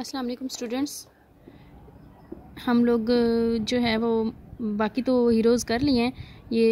अस्सलाम वालेकुम स्टूडेंट्स। हम लोग जो है वो बाकी तो हीरोज़ कर लिए हैं। ये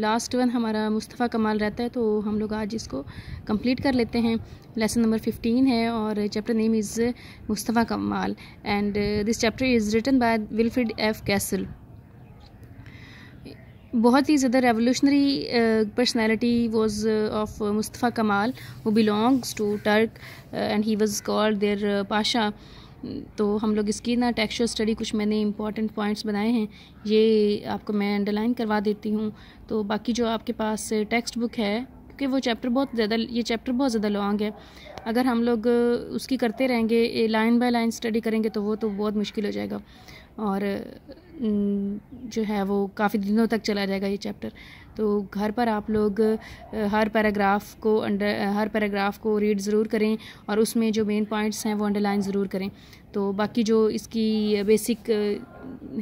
लास्ट वन हमारा मुस्तफ़ा कमाल रहता है, तो हम लोग आज इसको कंप्लीट कर लेते हैं। लेसन नंबर 15 है और chapter name is Mustafa Kemal and this chapter is written by Wilfred F Castle. बहुत ही ज़्यादा revolutionary personality was of Mustafa Kemal who belongs to Turk and he was called there Pasha. तो हम लोग इसकी ना टेक्सचुअल स्टडी कुछ मैंने इंपॉर्टेंट पॉइंट्स बनाए हैं, ये आपको मैं अंडरलाइन करवा देती हूँ। तो बाकी जो आपके पास टेक्स्ट बुक है, क्योंकि वो चैप्टर ये चैप्टर बहुत ज़्यादा लॉन्ग है, अगर हम लोग उसकी करते रहेंगे लाइन बाय लाइन स्टडी करेंगे तो वो तो बहुत मुश्किल हो जाएगा और जो है वो काफ़ी दिनों तक चला जाएगा ये चैप्टर। तो घर पर आप लोग हर पैराग्राफ को रीड ज़रूर करें और उसमें जो मेन पॉइंट्स हैं वो अंडरलाइन ज़रूर करें। तो बाकी जो इसकी बेसिक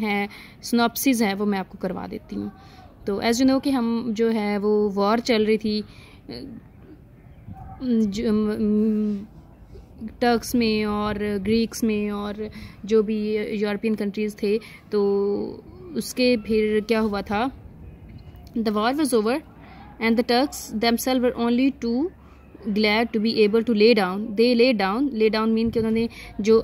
है सिनॉप्सिस है वो मैं आपको करवा देती हूँ। तो एज़ यू नो कि हम जो है वो वॉर चल रही थी टर्क्स में और ग्रीक्स में और जो भी यूरोपियन कंट्रीज़ थे, तो उसके फिर क्या हुआ था, the war was over and the Turks themselves were only too glad to be able to lay down. They lay down mean कि उन्होंने जो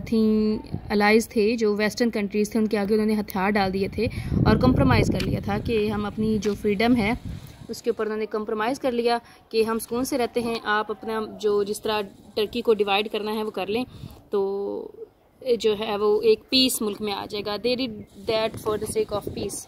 थी अलाइज थे, जो वेस्टर्न कंट्रीज़ थे, उनके आगे उन्होंने हथियार डाल दिए थे और कंप्रोमाइज़ कर लिया था कि हम अपनी जो फ्रीडम है उसके ऊपर उन्होंने कंप्रोमाइज़ कर लिया कि हम सुकून से रहते हैं, आप अपना जो जिस तरह टर्की को डिवाइड करना है वो कर लें, तो जो है वो एक पीस मुल्क में आ जाएगा। They did that for the sake of peace.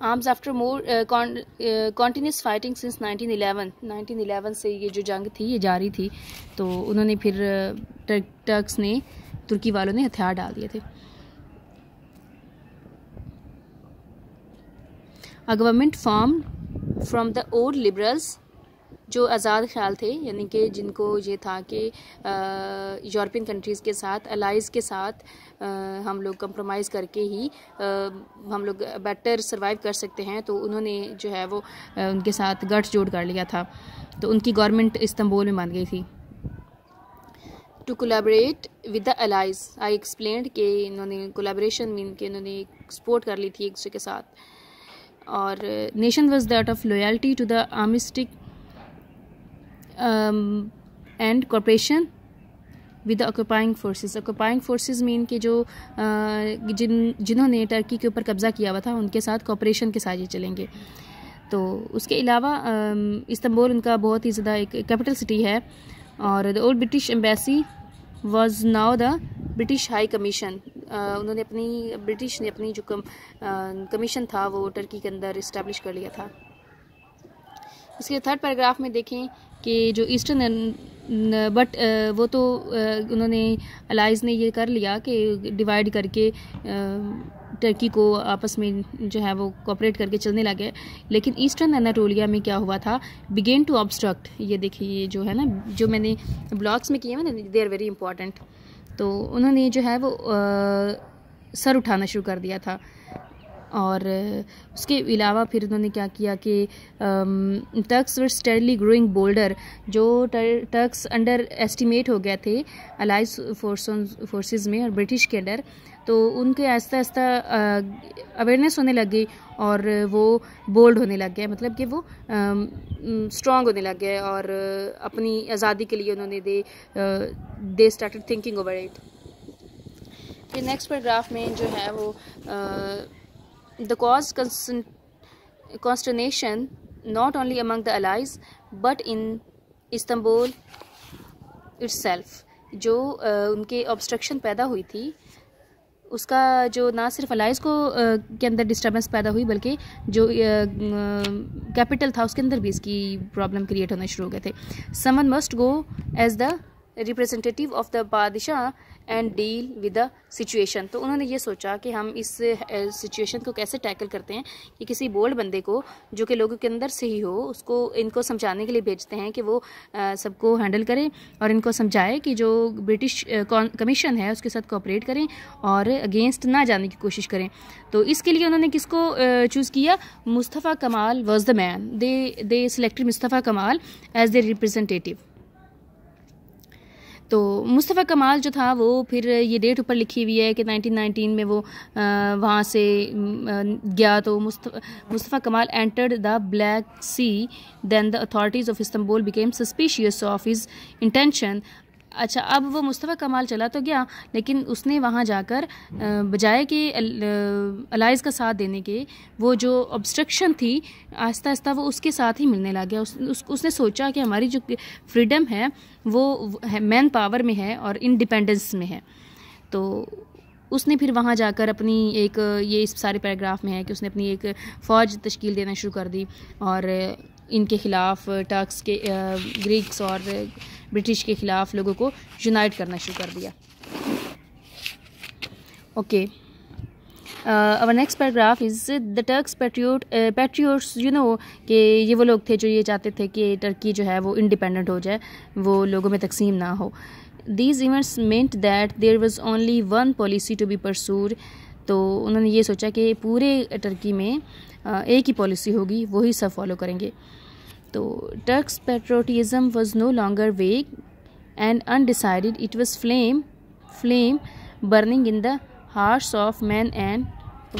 Arms after more continuous fighting since 1911 से ये जो जंग थी ये जारी थी, तो उन्होंने फिर टर्क्स ने, तुर्की वालों ने हथियार डाल दिए थे। A government formed from the old liberals, जो आज़ाद ख्याल थे, यानी कि जिनको ये था कि यूरोपियन कंट्रीज़ के साथ, अलाइज़ के साथ हम लोग कंप्रोमाइज़ करके ही हम लोग बेटर सर्वाइव कर सकते हैं, तो उन्होंने जो है वो उनके साथ गठजोड़ कर लिया था। तो उनकी गवर्नमेंट इस्तांबुल में बन गई थी। To collaborate with the allies, I explained कि इन्होंने कोलैबोरेशन मीन कि इन्होंने सपोर्ट कर ली थी एक दूसरे के साथ। और nation was that of loyalty to the armistice and cooperation with the occupying forces mean कि जो जिन्होंने टर्की के ऊपर कब्ज़ा किया हुआ था उनके साथ कॉपरेशन के साथ ये चलेंगे। तो उसके अलावा इस्तांबुल उनका बहुत ही ज़्यादा एक कैपिटल सिटी है और the old British embassy was now the British high commission. उन्होंने ब्रिटिश ने अपनी जो कमीशन था वो टर्की के अंदर इस्टेब्लिश कर लिया था। इसके थर्ड पैराग्राफ में देखें कि जो ईस्टर्न वो तो उन्होंने अलाइज़ ने ये कर लिया कि डिवाइड करके टर्की को आपस में जो है वो कोऑपरेट करके चलने लगे, लेकिन ईस्टर्न एनाटोलिया में क्या हुआ था, बिगेन टू ऑब्स्ट्रक्ट। ये देखिए, ये जो है ना, जो मैंने ब्लॉग्स में किए हैं ना, दे आर वेरी इंपॉर्टेंट। तो उन्होंने जो है वो सर उठाना शुरू कर दिया था और उसके अलावा फिर उन्होंने क्या किया कि Turks were steadily growing boulder. जो टर्क्स अंडर एस्टिमेट हो गए थे अलाइज फोर्सेस में और ब्रिटिश के अंडर, तो उनके आहिस्ता आहिस्ता अवेयरनेस होने लग गई और वो बोल्ड होने लग गए, मतलब कि वो स्ट्रॉन्ग होने लग गए और अपनी आज़ादी के लिए उन्होंने they started thinking over it. फिर नेक्स्ट पैराग्राफ में जो है वो the caused consternation not only among the allies but in Istanbul itself। जो उनके ऑब्स्ट्रक्शन पैदा हुई थी उसका जो ना सिर्फ अलाइज को के अंदर डिस्टर्बेंस पैदा हुई, बल्कि जो कैपिटल था उसके अंदर भी इसकी प्रॉब्लम क्रिएट होना शुरू हो गए थे। Someone must go as the representative of the बादशाह and deal with the situation. तो उन्होंने ये सोचा कि हम इस सिचुएशन को कैसे टैकल करते हैं कि किसी बोल्ड बंदे को जो कि लोगों के अंदर से ही हो, उसको इनको समझाने के लिए भेजते हैं कि वो सबको हैंडल करें और इनको समझाए कि जो ब्रिटिश कमीशन है उसके साथ कोऑपरेट करें और अगेंस्ट ना जाने की कोशिश करें। तो इसके लिए उन्होंने किसको चूज़ किया, मुस्तफ़ा कमाल was the man. They selected Mustafa Kemal as their representative. तो मुस्तफ़ा कमाल जो था वो फिर ये डेट ऊपर लिखी हुई है कि 1919 में वो वहाँ से गया। तो Mustafa Kemal entered the Black Sea, then the authorities of Istanbul became suspicious of his intention. अच्छा, अब वो मुस्तफ़ा कमाल चला तो गया, लेकिन उसने वहाँ जाकर बजाय कि अलाइज़ का साथ देने के, वो जो ऑब्स्ट्रक्शन थी आहिस्ता आहिस्ता वो उसके साथ ही मिलने लग गया। उसने सोचा कि हमारी जो फ्रीडम है वो मैन पावर में है और इंडिपेंडेंस में है। तो उसने फिर वहाँ जाकर अपनी एक, ये इस सारे पैराग्राफ में है कि उसने अपनी एक फ़ौज तश्कील देना शुरू कर दी और इनके ख़िलाफ़ टर्क्स के, ग्रीक्स और ब्रिटिश के ख़िलाफ़ लोगों को यूनाइट करना शुरू कर दिया। Okay, our next paragraph is the Turks patriots, you know, कि ये वो लोग थे जो ये चाहते थे कि टर्की जो है वो इंडिपेंडेंट हो जाए, वो लोगों में तकसीम ना हो। These events meant that there was only one policy to be pursued। तो उन्होंने ये सोचा कि पूरे टर्की में एक ही पॉलिसी होगी, वही सब फॉलो करेंगे। तो Turks patriotism was no longer vague and undecided, it was flame burning in the hearts of men and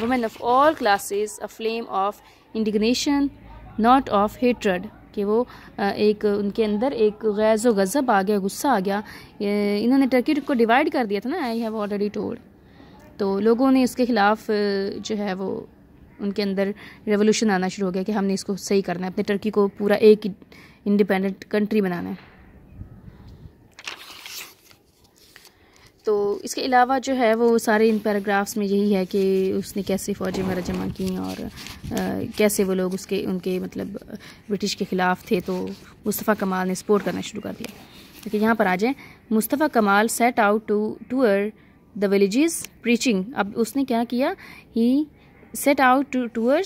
women of all classes, a flame of indignation, not of hatred। कि वो एक उनके अंदर एक गैज़ व गज़ब आ गया, गुस्सा आ गया। इन्होंने टर्की को डिवाइड कर दिया था ना, आई हैव ऑलरेडी टोल्ड। तो लोगों ने इसके ख़िलाफ़ जो है वो उनके अंदर रेवोल्यूशन आना शुरू हो गया कि हमने इसको सही करना है, अपने टर्की को पूरा एक इंडिपेंडेंट कंट्री बनाना है। तो इसके अलावा जो है वो सारे इन पैराग्राफ्स में यही है कि उसने कैसे फ़ौजें वगैरह जमा की और कैसे वो लोग उनके मतलब ब्रिटिश के ख़िलाफ़ थे। तो मुस्तफ़ा कमाल ने सपोर्ट करना शुरू कर दिया। देखिए यहाँ पर आ जाए, Mustafa Kemal set out to tour the villages preaching. अब उसने क्या किया, he set out toward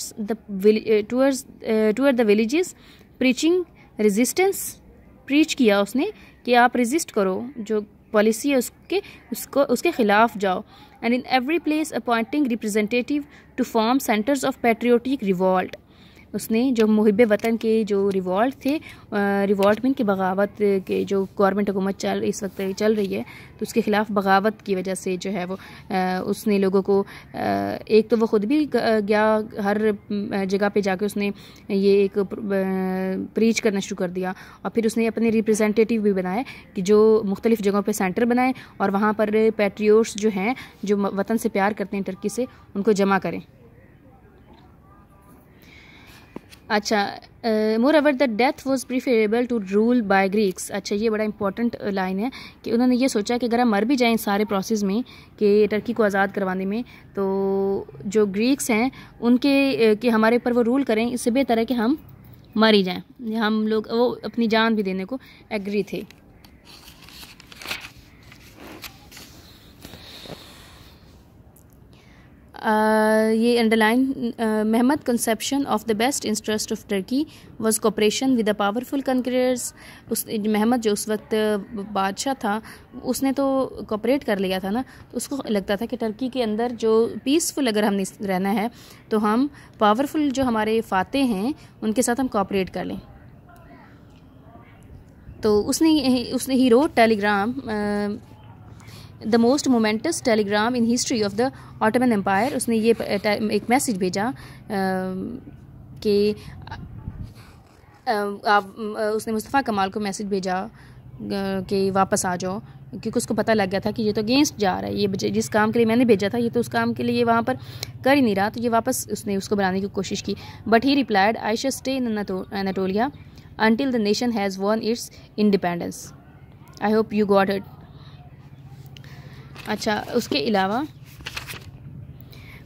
the villages preaching resistance. Preach किया उसने कि आप रेजिस्ट करो, जो पॉलिसी है उसके ख़िलाफ़ जाओ। And in every place appointing representative to form centres of patriotic revolt. उसने जो मुहिब वतन के जो रिवॉल्ट थे, रिवॉल्ट मीन की बगावत के, जो गवर्नमेंट हुकूमत इस वक्त चल रही है, तो उसके ख़िलाफ़ बगावत की वजह से जो है वो उसने लोगों को, एक तो वो ख़ुद भी गया हर जगह पे जाके उसने ये एक प्रीच करना शुरू कर दिया, और फिर उसने अपने रिप्रेजेंटेटिव भी बनाए कि जो मुख्तलिफ़ जगहों पे सेंटर बनाए और वहाँ पर पैट्रियोट्स जो हैं, जो वतन से प्यार करते हैं टर्की से, उनको जमा करें। अच्छा, moreover the death was preferable to rule by Greeks. अच्छा, ये बड़ा इंपॉर्टेंट लाइन है कि उन्होंने ये सोचा कि अगर हम मर भी जाएं सारे प्रोसेस में कि टर्की को आज़ाद करवाने में, तो जो ग्रीक्स हैं उनके कि हमारे ऊपर वो रूल करें, इससे बेहतर है कि हम मर ही जाएं। हम लोग वो अपनी जान भी देने को एग्री थे। ये underline, Mehmed conception of the best interest of Turkey was cooperation with the powerful conquerors. उस महमद जो उस वक्त बादशाह था, उसने तो कोऑपरेट कर लिया था ना, तो उसको लगता था कि टर्की के अंदर जो पीसफुल अगर हमने रहना है तो हम पावरफुल जो हमारे फाते हैं उनके साथ हम कोऑपरेट कर लें। तो उसने ही wrote telegram, the most momentous telegram in history of the Ottoman Empire. उसने ये एक मैसेज भेजा कि उसने मुस्तफ़ा कमाल को मैसेज भेजा कि वापस आ जाओ, क्योंकि उसको पता लग गया था कि ये तो अगेंस्ट जा रहा है, ये जिस काम के लिए मैंने भेजा था ये तो उस काम के लिए ये वहाँ पर कर ही नहीं रहा, तो ये वापस उसने उसको बनाने की कोशिश की। But he replied, I shell stay in Anatolia until the nation has won its independence. I hope you got it. अच्छा, उसके अलावा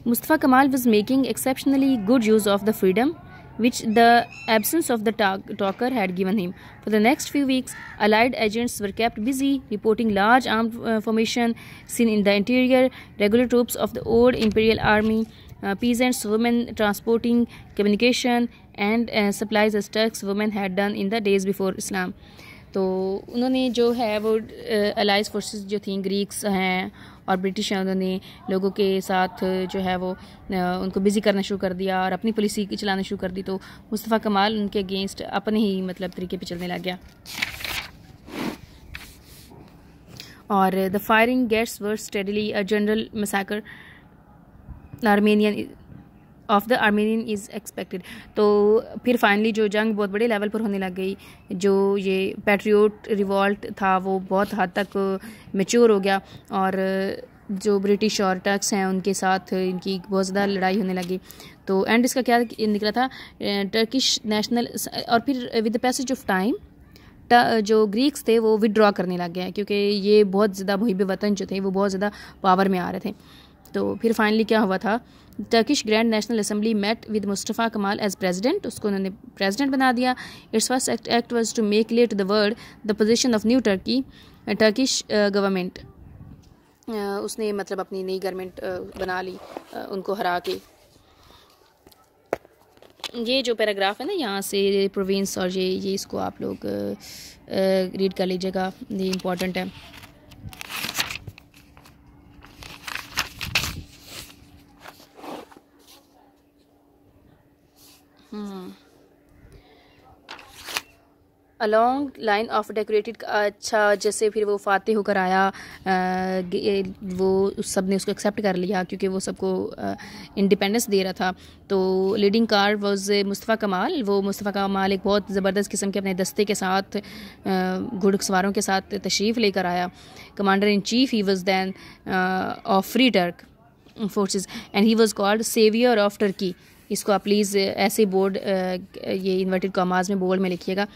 मुस्तफ़ा कमाल was making exceptionally good use of the freedom which the absence of the talker had given him. For the next few weeks, Allied agents were kept busy reporting large armed formation seen in the interior, regular troops of the old imperial army, peasants, women transporting communication and supplies as Turks women had done in the days before Islam. तो उन्होंने जो है वो allies forces जो थी, Greeks हैं और British हैं, उन्होंने लोगों के साथ जो है वो उनको बिज़ी करना शुरू कर दिया और अपनी पॉलिसी चलाना शुरू कर दी। तो मुस्तफ़ा कमाल उनके अगेंस्ट अपने ही मतलब तरीके पे चलने लग गया। और the firing gets worse steadily, a general massacre Armenian of the Armenian is expected. तो फिर फाइनली जो जंग बहुत बड़े लेवल पर होने लग गई, जो ये पैट्रियोट रिवॉल्ट था वो बहुत हद तक मैच्योर हो गया, और जो ब्रिटिश और टर्क्स हैं उनके साथ इनकी बहुत ज़्यादा लड़ाई होने लगी। तो एंड इसका क्या निकला था, टर्किश नेशनल, और फिर with the passage of time जो ग्रीक्स थे वो विड्रॉ करने लग गए, क्योंकि ये बहुत ज़्यादा मुहिब वतन जो थे वो बहुत ज़्यादा पावर में आ रहे थे। तो फिर फाइनली क्या हुआ था, Turkish Grand National Assembly met with Mustafa Kemal as president, उसको उन्होंने प्रेसिडेंट बना दिया। Its first act was to make clear to the world the position of new Turkish government. उसने मतलब अपनी नई गवर्नमेंट बना ली उनको हरा के। ये जो पैराग्राफ है ना यहाँ से प्रोविंस और ये इसको आप लोग रीड कर लीजिएगा, ये इम्पोर्टेंट है। अलॉन्ग लाइन ऑफ डेकोरेटेड, अच्छा जैसे फिर वो फातेह होकर आया, वो सब ने उसको एक्सेप्ट कर लिया क्योंकि वो सबको इंडिपेंडेंस दे रहा था। तो लीडिंग कार वाज मुस्तफ़ा कमाल, वो मुस्तफ़ा कमाल एक बहुत ज़बरदस्त किस्म के अपने दस्ते के साथ घुड़सवारों के साथ तशरीफ़ लेकर आया। Commander in chief he was then of free Turk forces and he was called saviour of Turkey. इसको आप प्लीज़ ऐसे बोर्ड ये इन्वर्टेड कॉमास में बोर्ड में लिखिएगा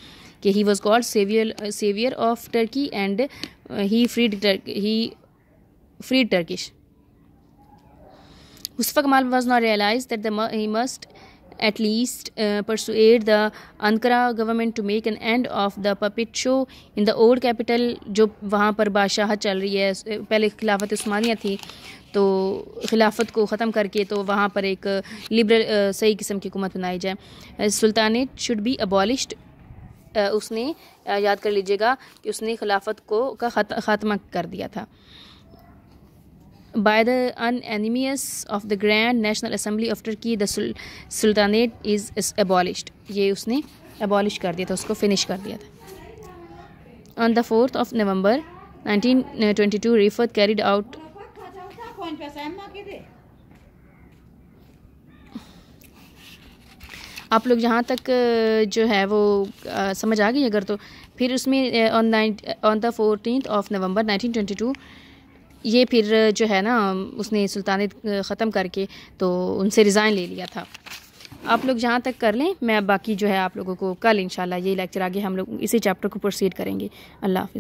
कि he was called savior of Turkey and he freed Turkish. Mustafa Kemal was now realized that he must at least persuade the Ankara government to make an end of the puppet show in the old capital, जो वहाँ पर बादशाहत चल रही है। पहले खिलाफत उस्मानिया थी, तो खिलाफत को ख़त्म करके तो वहाँ पर एक लिबरल सही किस्म की हुकूमत बनाई जाए। सुल्तानेट शुड बी अबॉलिश्ड, उसने याद कर लीजिएगा कि उसने खिलाफत को का ख़ात्मा कर दिया था। By the unanimous of the Grand National Assembly of Turkey the sultanate is abolished, ये उसने अबॉलिश कर दिया था, उसको फिनिश कर दिया था। On the 4th of November 1922 Rifat carried out आप लोग जहाँ तक जो है वो समझ आ गई अगर, तो फिर उसमें on the 14th of November 1922 ये फिर जो है ना उसने सुल्तानेत ख़त्म करके तो उनसे रिज़ाइन ले लिया था। आप लोग जहाँ तक कर लें, मैं बाकी जो है आप लोगों को कल इंशाल्लाह ये लेक्चर आगे हम लोग इसी चैप्टर को प्रोसीड करेंगे। अल्लाह हाफ़िज़।